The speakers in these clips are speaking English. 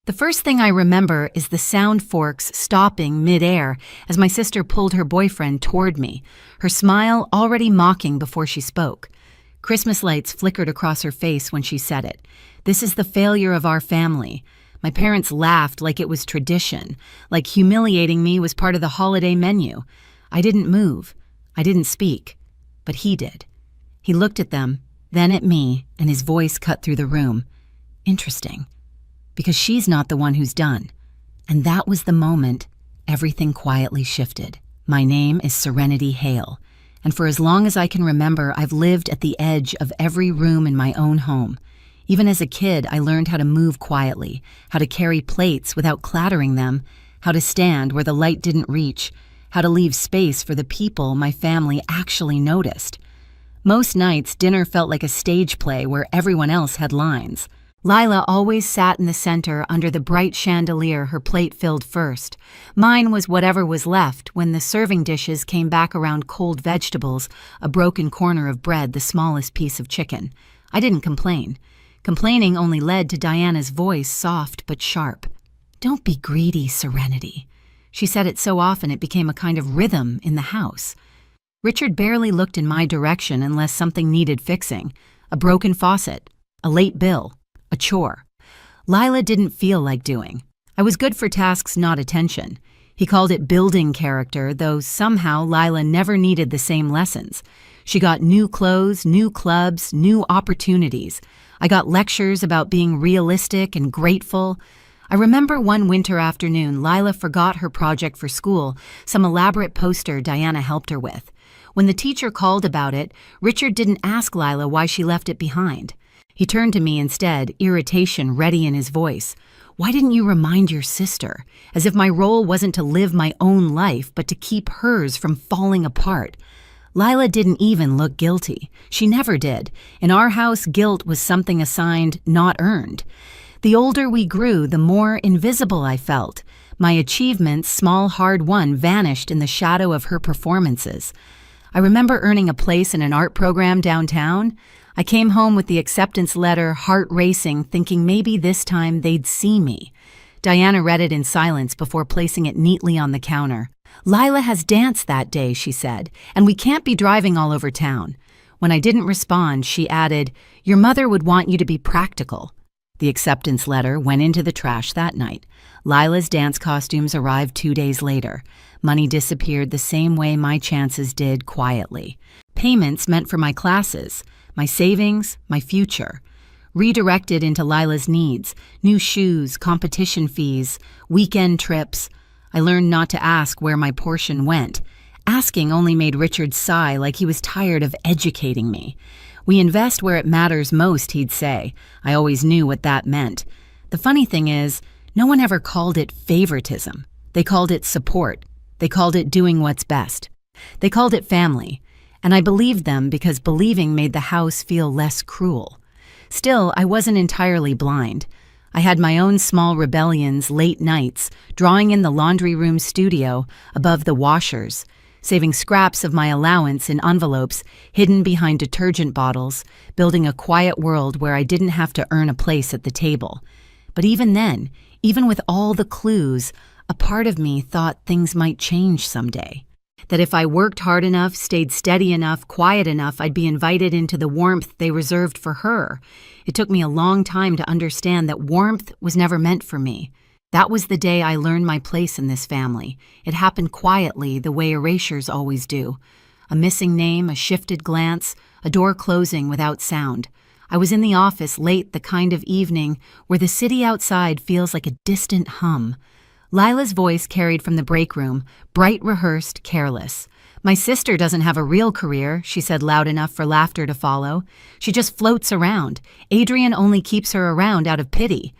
The first thing I remember is the sound forks stopping mid-air as my sister pulled her boyfriend toward me, her smile already mocking before she spoke. Christmas lights flickered across her face when she said it. "This is the failure of our family." My parents laughed like it was tradition, like humiliating me was part of the holiday menu. I didn't move. I didn't speak. But he did. He looked at them, then at me, and his voice cut through the room. Interesting. Because she's not the one who's done. And that was the moment everything quietly shifted. My name is Serenity Hale, and for as long as I can remember, I've lived at the edge of every room in my own home. Even as a kid, I learned how to move quietly, how to carry plates without clattering them, how to stand where the light didn't reach, how to leave space for the people my family actually noticed. Most nights, dinner felt like a stage play where everyone else had lines. Lila always sat in the center under the bright chandelier, her plate filled first. Mine was whatever was left when the serving dishes came back around cold vegetables, a broken corner of bread, the smallest piece of chicken. I didn't complain. Complaining only led to Diana's voice, soft but sharp. "Don't be greedy, Serenity." She said it so often it became a kind of rhythm in the house. Richard barely looked in my direction unless something needed fixing. A broken faucet, a late bill, a chore. Lila didn't feel like doing. I was good for tasks, not attention. He called it building character, though somehow Lila never needed the same lessons. She got new clothes, new clubs, new opportunities. I got lectures about being realistic and grateful. I remember one winter afternoon, Lila forgot her project for school, some elaborate poster Diana helped her with. When the teacher called about it, Richard didn't ask Lila why she left it behind. He turned to me instead, irritation ready in his voice. "Why didn't you remind your sister?" As if my role wasn't to live my own life, but to keep hers from falling apart. Lila didn't even look guilty. She never did. In our house, guilt was something assigned, not earned. The older we grew, the more invisible I felt. My achievements, small, hard-won, vanished in the shadow of her performances. I remember earning a place in an art program downtown. I came home with the acceptance letter, heart racing, thinking maybe this time they'd see me. Diana read it in silence before placing it neatly on the counter. "Lila has dance that day," she said, "and we can't be driving all over town." When I didn't respond, she added, "Your mother would want you to be practical." The acceptance letter went into the trash that night. Lila's dance costumes arrived 2 days later. Money disappeared the same way my chances did, quietly. Payments meant for my classes, my savings, my future. Redirected into Lila's needs, new shoes, competition fees, weekend trips. I learned not to ask where my portion went. Asking only made Richard sigh like he was tired of educating me. "We invest where it matters most," he'd say. I always knew what that meant. The funny thing is, no one ever called it favoritism. They called it support. They called it doing what's best. They called it family. And I believed them because believing made the house feel less cruel. Still, I wasn't entirely blind. I had my own small rebellions, late nights, drawing in the laundry room studio above the washers, saving scraps of my allowance in envelopes hidden behind detergent bottles, building a quiet world where I didn't have to earn a place at the table. But even then, even with all the clues, a part of me thought things might change someday. That if I worked hard enough, stayed steady enough, quiet enough, I'd be invited into the warmth they reserved for her. It took me a long time to understand that warmth was never meant for me. That was the day I learned my place in this family. It happened quietly, the way erasures always do. A missing name, a shifted glance, a door closing without sound. I was in the office late, the kind of evening where the city outside feels like a distant hum. Lila's voice carried from the break room, bright, rehearsed, careless. "My sister doesn't have a real career," she said loud enough for laughter to follow. "She just floats around. Adrian only keeps her around out of pity."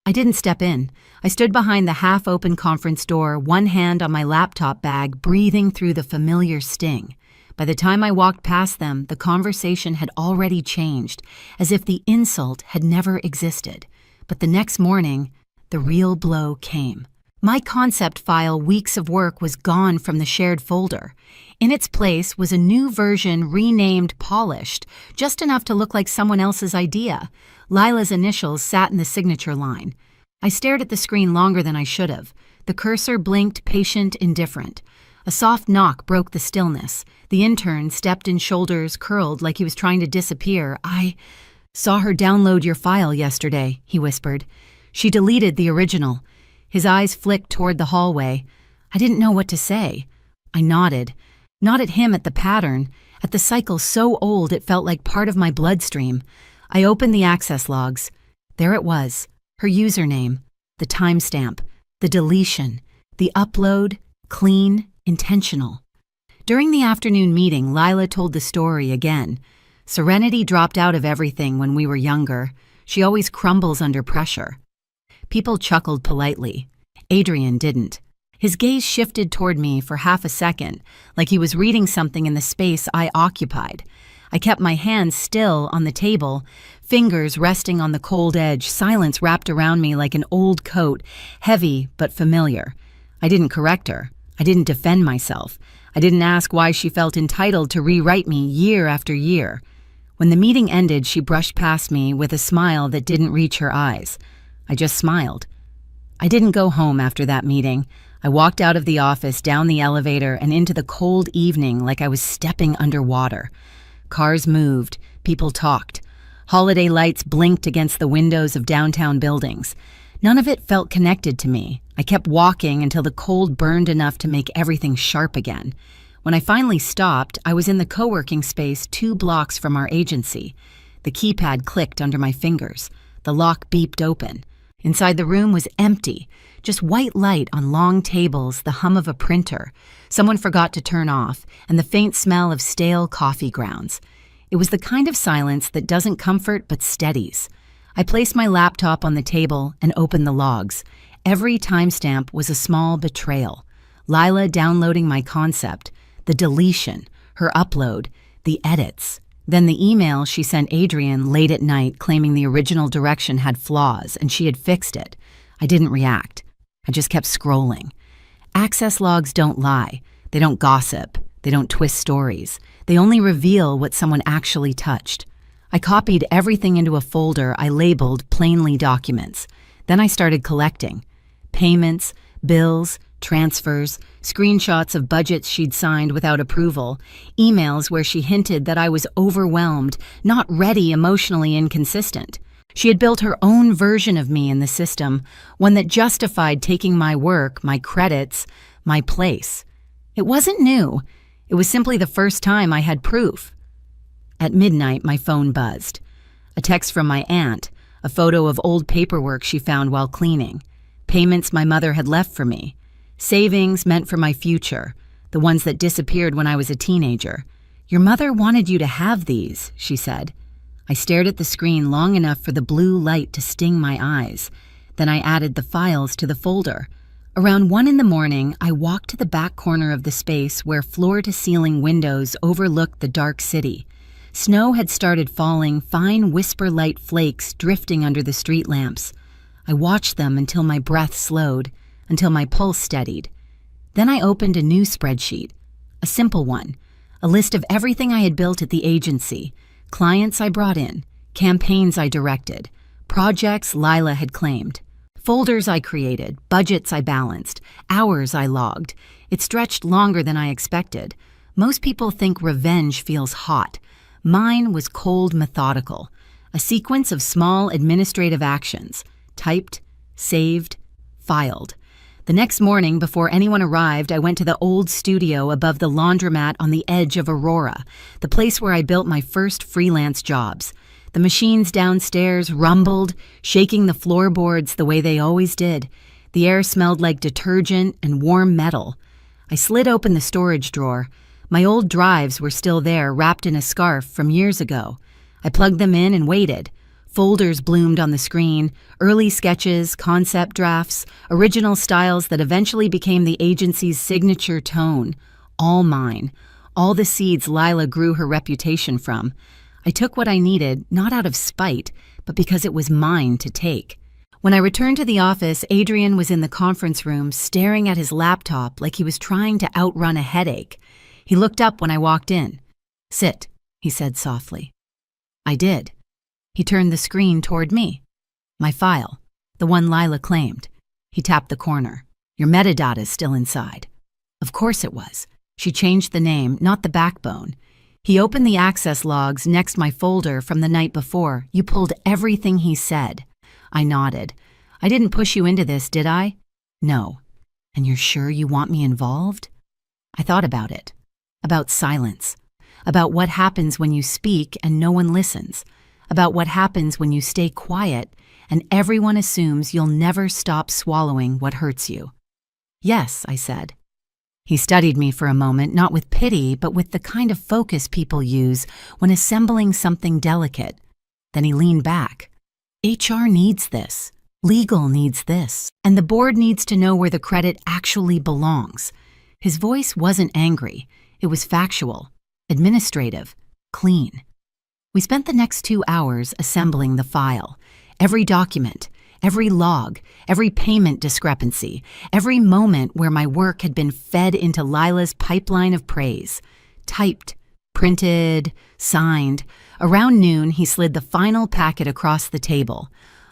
I didn't step in. I stood behind the half-open conference door, one hand on my laptop bag, breathing through the familiar sting. By the time I walked past them, the conversation had already changed, as if the insult had never existed. But the next morning, the real blow came. My concept file, weeks of work, was gone from the shared folder. In its place was a new version renamed Polished, just enough to look like someone else's idea. Lila's initials sat in the signature line. I stared at the screen longer than I should have. The cursor blinked, patient, indifferent. A soft knock broke the stillness. The intern stepped in, shoulders curled like he was trying to disappear. "I saw her download your file yesterday," he whispered. "She deleted the original." His eyes flicked toward the hallway. I didn't know what to say. I nodded. Not at him, at the pattern, at the cycle so old it felt like part of my bloodstream. I opened the access logs. There it was, her username, the timestamp, the deletion, the upload, clean, intentional. During the afternoon meeting, Lila told the story again. Serenity dropped out of everything when we were younger. She always crumbles under pressure. People chuckled politely. Adrian didn't. His gaze shifted toward me for half a second, like he was reading something in the space I occupied. I kept my hands still on the table, fingers resting on the cold edge, silence wrapped around me like an old coat, heavy but familiar. I didn't correct her. I didn't defend myself. I didn't ask why she felt entitled to rewrite me year after year. When the meeting ended, she brushed past me with a smile that didn't reach her eyes. I just smiled. I didn't go home after that meeting. I walked out of the office, down the elevator, and into the cold evening like I was stepping underwater. Cars moved, people talked. Holiday lights blinked against the windows of downtown buildings. None of it felt connected to me. I kept walking until the cold burned enough to make everything sharp again. When I finally stopped, I was in the co-working space 2 blocks from our agency. The keypad clicked under my fingers. The lock beeped open. Inside the room was empty, just white light on long tables, the hum of a printer someone forgot to turn off, and the faint smell of stale coffee grounds. It was the kind of silence that doesn't comfort but steadies. I placed my laptop on the table and opened the logs. Every timestamp was a small betrayal. Lila downloading my concept, the deletion, her upload, the edits. Then the email she sent Adrian late at night claiming the original direction had flaws and she had fixed it. I didn't react. I just kept scrolling. Access logs don't lie. They don't gossip. They don't twist stories. They only reveal what someone actually touched. I copied everything into a folder I labeled plainly documents. Then I started collecting. Payments, bills, transfers, screenshots of budgets she'd signed without approval, emails where she hinted that I was overwhelmed, not ready, emotionally inconsistent. She had built her own version of me in the system, one that justified taking my work, my credits, my place. It wasn't new. It was simply the first time I had proof. At midnight, my phone buzzed. A text from my aunt, a photo of old paperwork she found while cleaning, payments my mother had left for me, savings meant for my future, the ones that disappeared when I was a teenager. "Your mother wanted you to have these," she said. I stared at the screen long enough for the blue light to sting my eyes. Then I added the files to the folder. Around 1 a.m, I walked to the back corner of the space where floor-to-ceiling windows overlooked the dark city. Snow had started falling, fine whisper-light flakes drifting under the street lamps. I watched them until my breath slowed, until my pulse steadied. Then I opened a new spreadsheet, a simple one, a list of everything I had built at the agency, clients I brought in, campaigns I directed, projects Lila had claimed, folders I created, budgets I balanced, hours I logged. It stretched longer than I expected. Most people think revenge feels hot. Mine was cold, methodical, a sequence of small administrative actions, typed, saved, filed. The next morning, before anyone arrived, I went to the old studio above the laundromat on the edge of Aurora, the place where I built my first freelance jobs. The machines downstairs rumbled, shaking the floorboards the way they always did. The air smelled like detergent and warm metal. I slid open the storage drawer. My old drives were still there, wrapped in a scarf from years ago. I plugged them in and waited. Folders bloomed on the screen, early sketches, concept drafts, original styles that eventually became the agency's signature tone. All mine. All the seeds Lila grew her reputation from. I took what I needed, not out of spite, but because it was mine to take. When I returned to the office, Adrian was in the conference room, staring at his laptop like he was trying to outrun a headache. He looked up when I walked in. "Sit," he said softly. I did. He turned the screen toward me. My file. The one Lila claimed. He tapped the corner. Your metadata's still inside. Of course it was. She changed the name, not the backbone. He opened the access logs next my folder from the night before. You pulled everything he said. I nodded. I didn't push you into this, did I? No. And you're sure you want me involved? I thought about it. About silence. About what happens when you speak and no one listens. About what happens when you stay quiet and everyone assumes you'll never stop swallowing what hurts you. Yes, I said. He studied me for a moment, not with pity, but with the kind of focus people use when assembling something delicate. Then he leaned back. HR needs this. Legal needs this. And the board needs to know where the credit actually belongs. His voice wasn't angry. It was factual, administrative, clean. We spent the next 2 hours assembling the file. Every document, every log, every payment discrepancy, every moment where my work had been fed into Lila's pipeline of praise. Typed, printed, signed. Around noon, he slid the final packet across the table.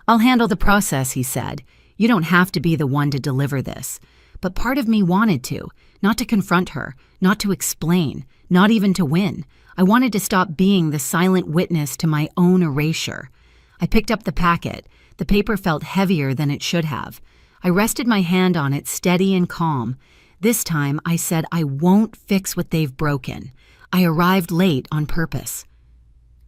I'll handle the process, he said. You don't have to be the one to deliver this. But part of me wanted to, not to confront her, not to explain, not even to win. I wanted to stop being the silent witness to my own erasure. I picked up the packet. The paper felt heavier than it should have. I rested my hand on it, steady and calm. This time, I said I won't fix what they've broken. I arrived late on purpose.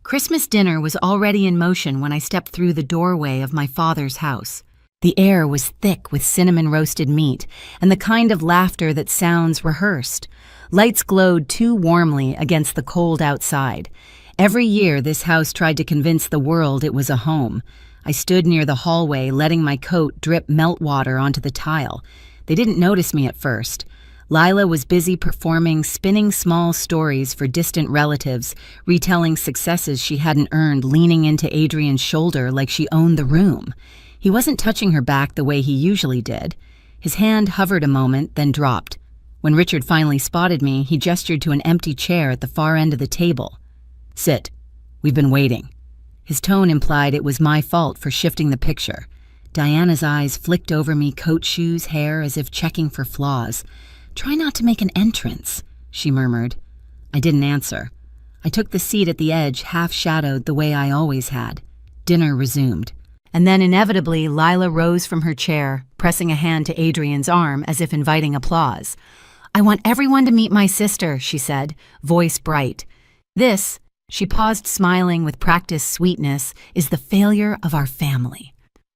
Christmas dinner was already in motion when I stepped through the doorway of my father's house. The air was thick with cinnamon-roasted meat and the kind of laughter that sounds rehearsed. Lights glowed too warmly against the cold outside. Every year, this house tried to convince the world it was a home. I stood near the hallway, letting my coat drip meltwater onto the tile. They didn't notice me at first. Lila was busy performing spinning small stories for distant relatives, retelling successes she hadn't earned, leaning into Adrian's shoulder like she owned the room. He wasn't touching her back the way he usually did. His hand hovered a moment, then dropped. When Richard finally spotted me, he gestured to an empty chair at the far end of the table. Sit. We've been waiting. His tone implied it was my fault for shifting the picture. Diana's eyes flicked over me, coat, shoes, hair, as if checking for flaws. Try not to make an entrance, she murmured. I didn't answer. I took the seat at the edge, half-shadowed the way I always had. Dinner resumed. And then inevitably, Lila rose from her chair, pressing a hand to Adrian's arm as if inviting applause. I want everyone to meet my sister, she said, voice bright. This, she paused, smiling with practiced sweetness, is the failure of our family.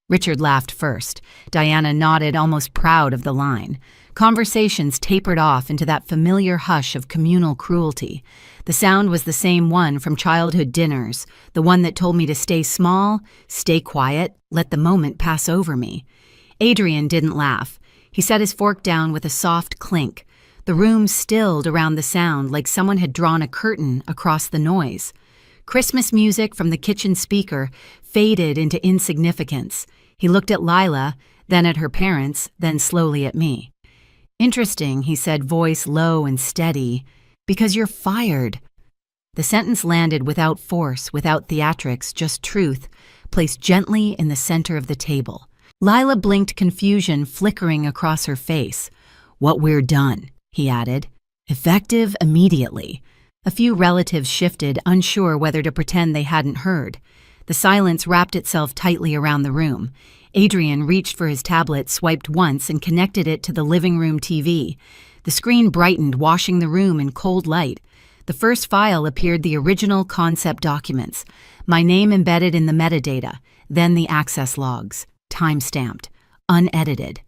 Richard laughed first. Diana nodded, almost proud of the line. Conversations tapered off into that familiar hush of communal cruelty. The sound was the same one from childhood dinners, the one that told me to stay small, stay quiet, let the moment pass over me. Adrian didn't laugh. He set his fork down with a soft clink. The room stilled around the sound like someone had drawn a curtain across the noise. Christmas music from the kitchen speaker faded into insignificance. He looked at Lila, then at her parents, then slowly at me. Interesting, he said, voice low and steady, because you're fired. The sentence landed without force, without theatrics, just truth, placed gently in the center of the table. Lila blinked, confusion flickering across her face. What we're done, he added. Effective immediately. A few relatives shifted, unsure whether to pretend they hadn't heard. The silence wrapped itself tightly around the room. Adrian reached for his tablet, swiped once, and connected it to the living room TV. The screen brightened, washing the room in cold light. The first file appeared the original concept documents, my name embedded in the metadata, then the access logs, time-stamped, unedited.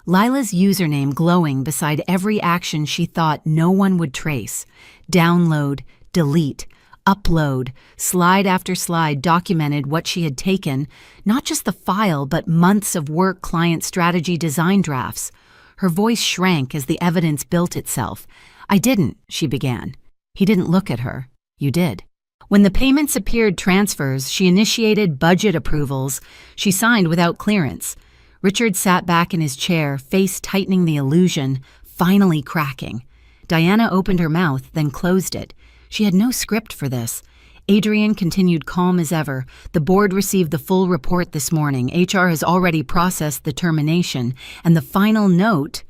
Lila's username glowing beside every action she thought no one would trace. Download, delete, upload, slide after slide documented what she had taken, not just the file, but months of work, client strategy, design drafts. Her voice shrank as the evidence built itself. I didn't, she began. He didn't look at her. You did. When the payments appeared transfers, she initiated budget approvals. She signed without clearance. Richard sat back in his chair, face tightening the illusion, finally cracking. Diana opened her mouth, then closed it. She had no script for this. Adrian continued calm as ever. The board received the full report this morning. HR has already processed the termination, and the final note—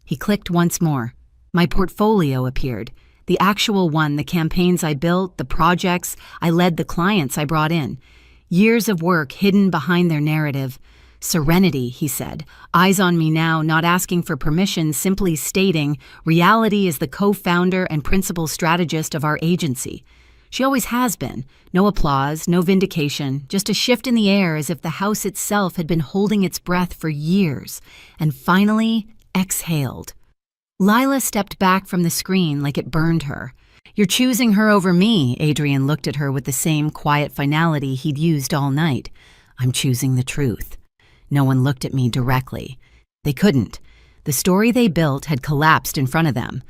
He clicked once more. My portfolio appeared. The actual one, the campaigns I built, the projects I led, the clients I brought in. Years of work hidden behind their narrative. Serenity, he said. Eyes on me now, not asking for permission, simply stating, reality is the co-founder and principal strategist of our agency. She always has been. No applause, no vindication, just a shift in the air as if the house itself had been holding its breath for years, and finally exhaled. Lila stepped back from the screen like it burned her. You're choosing her over me, Adrian looked at her with the same quiet finality he'd used all night. I'm choosing the truth. No one looked at me directly. They couldn't. The story they built had collapsed in front of them.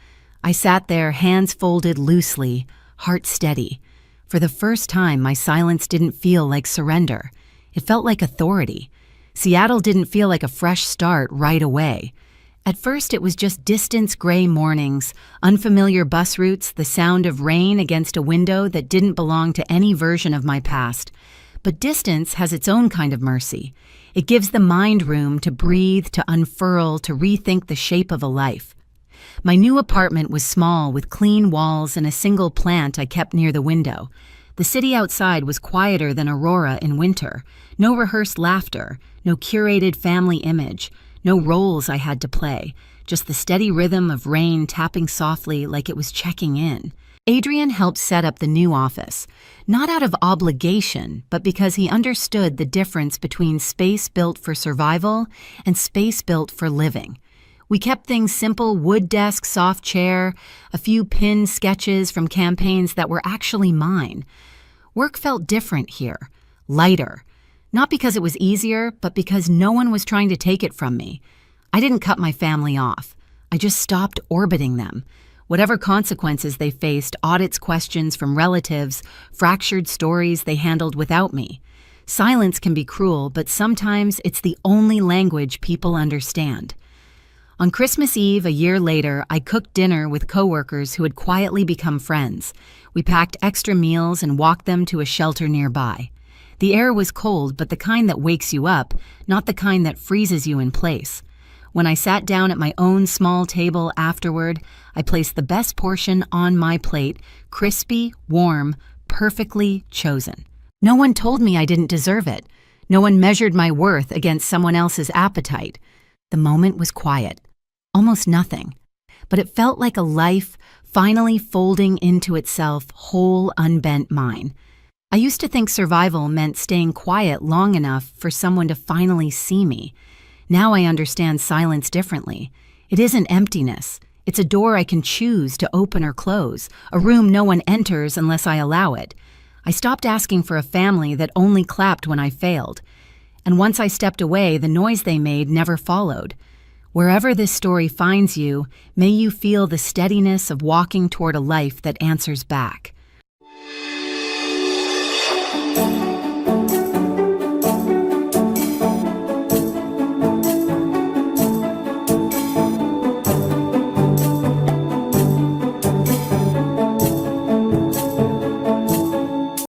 I sat there, hands folded loosely, heart steady. For the first time, my silence didn't feel like surrender. It felt like authority. Seattle didn't feel like a fresh start right away. At first, it was just distant gray mornings, unfamiliar bus routes, the sound of rain against a window that didn't belong to any version of my past. But distance has its own kind of mercy. It gives the mind room to breathe, to unfurl, to rethink the shape of a life. My new apartment was small, with clean walls and a single plant I kept near the window. The city outside was quieter than Aurora in winter. No rehearsed laughter, no curated family image, no roles I had to play, just the steady rhythm of rain tapping softly like it was checking in. Adrian helped set up the new office, not out of obligation, but because he understood the difference between space built for survival and space built for living. We kept things simple: wood desk, soft chair, a few pinned sketches from campaigns that were actually mine. Work felt different here, lighter. Not because it was easier, but because no one was trying to take it from me. I didn't cut my family off. I just stopped orbiting them. Whatever consequences they faced, audits, questions from relatives, fractured stories they handled without me. Silence can be cruel, but sometimes it's the only language people understand. On Christmas Eve, a year later, I cooked dinner with coworkers who had quietly become friends. We packed extra meals and walked them to a shelter nearby. The air was cold, but the kind that wakes you up, not the kind that freezes you in place. When I sat down at my own small table afterward, I placed the best portion on my plate, crispy, warm, perfectly chosen. No one told me I didn't deserve it. No one measured my worth against someone else's appetite. The moment was quiet, almost nothing, but it felt like a life finally folding into itself, whole, unbent mine. I used to think survival meant staying quiet long enough for someone to finally see me. Now I understand silence differently. It isn't emptiness. It's a door I can choose to open or close, a room no one enters unless I allow it. I stopped asking for a family that only clapped when I failed. And once I stepped away, the noise they made never followed. Wherever this story finds you, may you feel the steadiness of walking toward a life that answers back.